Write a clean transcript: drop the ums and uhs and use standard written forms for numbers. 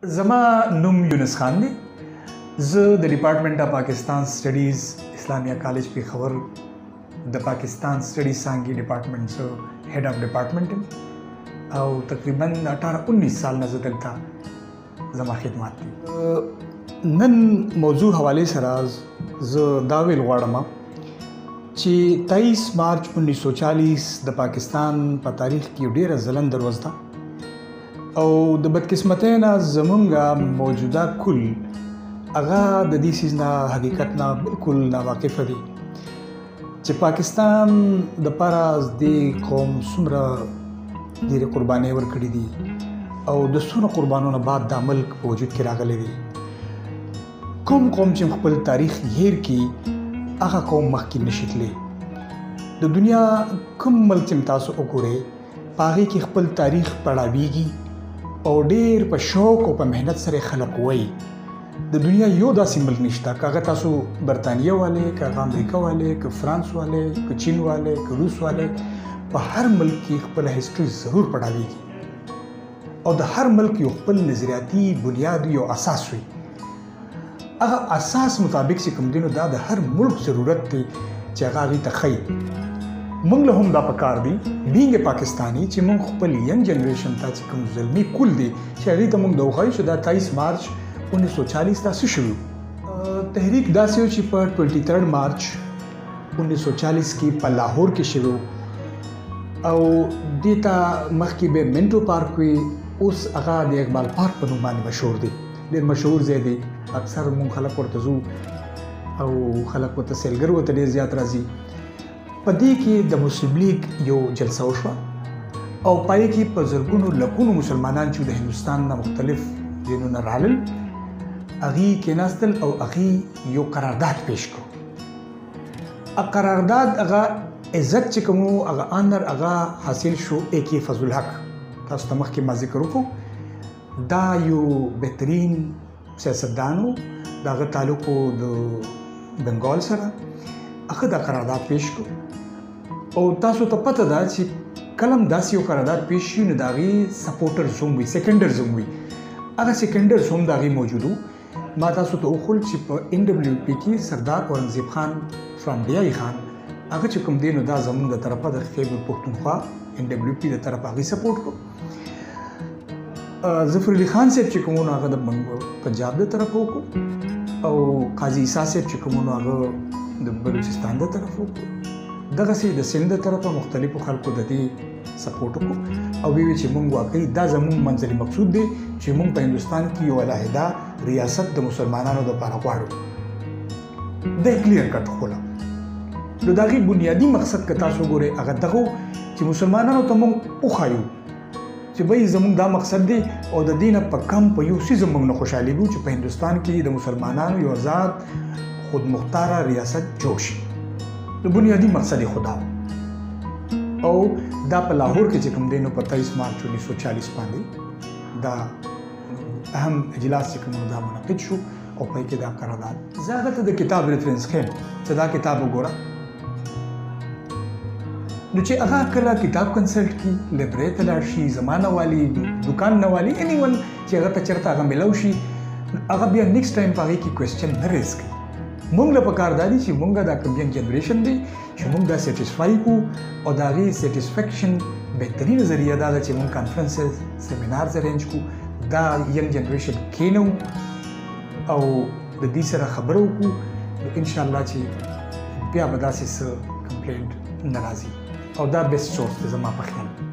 زما نوم یونس خان دی. زه د ډپارټمنټ اف پاکستان سټډیز اسلامیه کالج پېښور د پاکستان سټډیز څانګې ډپارټمنټ زه هیډ اف ډپارټمنټ یم او تقریبا 18-19 سال نه زه دلته زما خدمات دي. نن موضوع حوالې سره زه دا ویل غواړم چې 23 مارچ 1940 د پاکستان په تاریخ کې یو ډېره ځلنده ورځ ده او د بدقسمتۍ نه زمونږ موجوده کل هغه د دې څیز نه حقیقت نه بالکل ناواقفه دي چې پاکستان دپاره د قوم څومره ډېرې قربانۍ ورکړي دي او د څونه قربانونو بعد دا ملک په وجود کې راغلی دی. کوم چې خپل تاریخ هیر کړي هغه قوم مخکې نشي تللی. د دنیا کوم ملک چې تاسو وګورئ په هغې کې خپل تاریخ پړاویږي او ډېر په شوق او په محنت سره خلک وایي. د دنیا یو داسې ملک نشته که هغه تاسو برطانیه والی که هغه امریکا والی که فرانس والی که چین والی که روس والی په هر ملک کې خپله هسټري ضرور پړاویږي او د هر ملک یو خپل نظریاتي بنیاد یو اساس وي. هغه اساس مطابق چې کوم دی نو دا د هر ملک ضرورت دی چې هغه هغې ته ښیي. موږ له هم دا پکار دی بینګ پاکستانی چې موږ خپل ینګ جنریشن ته چې کوم زلمي کول دی چې هغې ته موږ دا وښایو چې دا 23 مارچ 1940 دا څه شوي. تحریک داسې و چې په 23 مارچ 1940 کې په لاهور کې شوی او دې ته مخکې به منټو پارک وي، اوس هغه د اقبال پارک په نوم باندې مشهور دی. ډېر مشهور ځای دی، اکثر موږ خلک ورته ځو او خلک ورته سیلګر ورته ډېر زیات راځي. په دې کې د مسلم لیگ یو جلسه وشوه او پای کې په زرګونو لکونو مسلمانان چې د هندوستان نه مختلف ځایونو رالل هغې کېناستل او هغې یو قرارداد پیش کړو. قرارداد هغه عزت چې کوم هغه آنر هغه حاصل شو AK فضل الحق. تاسو ته مخکې ما ذکر وکړو دا یو بهترین سیاستدان و، د هغه تعلق د بنګال سره. هغه دا قرارداد پیش کړو او تاسو ته پته ده چې کله هم داسې یو قرارداد پیش شي نو د هغې سپورټرز هم وي، سیکنډرز هم وي. هغه سیکنډرز هم د هغې موجود وو. ما تاسو ته وښول چې په NWP کې سردار اورنګزیب خان فرانډیایي خان هغه چې کوم دی نو دا زموږ د طرفه د خیبر پښتونخوا NWP د طرفه هغې سپورټ کړو. ظفر علي خان صاحب چې کوم نو هغه د پنجاب د طرفه وکړو او قاضي عیسی صاحب چې کوم نو هغه د بلوچستان د طرفه وکړو. دغسې د سند د طرفه مختلفو خلکو د دې سپورټ وکړو او ویې چې موږ واقعي دا زموږ منځلي مقصود دی چې موږ په هندوستان کې یو علیحده ریاست د مسلمانانو دپاره غواړو. دا یې کلیر کټ وښوله. نو د هغې بنیادي مقصد که تاسو وګورئ هغه دغه چې مسلمانانو ته موږ وښایو چې بهی زموږ دا مقصد دی او د دې نه په کم په یو څیز موږ نه خوشحالېږو چې په هندوستان کې د مسلمانانو یو آزاد خودمختاره ریاست جوړ شي. نو بنیادي مقصد یې خو دا و او دا په لاهور کې چې کوم دی نو په 23 مارچ 1940 باندې دا اهم اجلاس چې کوم دا منعقد شو او په کې دا قرارداد. زه هغه ته د کتاب ریفرنس ښیم چې دا کتاب وګوره. نو چې هغه کله کتاب کنسلټ کړي لایبررۍ ته لاړ شي، زما نه والي دکان نه والي اني ون چې هغه ته چېرته هغه میلاو شي هغه بیا نیکسټ ټایم په هغې کې کوېسچن نه ریز کړي. موږ له پکار دا دي چې موږ دا کوم ینګ جنریشن دی چې موږ دا سیټسفای کړو او د هغې سیټسفیکشن بهترینه ذریعه دا ده چې موږ کانفرنسز سیمینارز ارینج کړو، دا ینګ جنریشن کینو او د دې سره خبره وکړو. نو انشاءالله چې بیا به داسې څه کمپلینټ نه راځي او دا بیسټ سورس دی زما په خیال.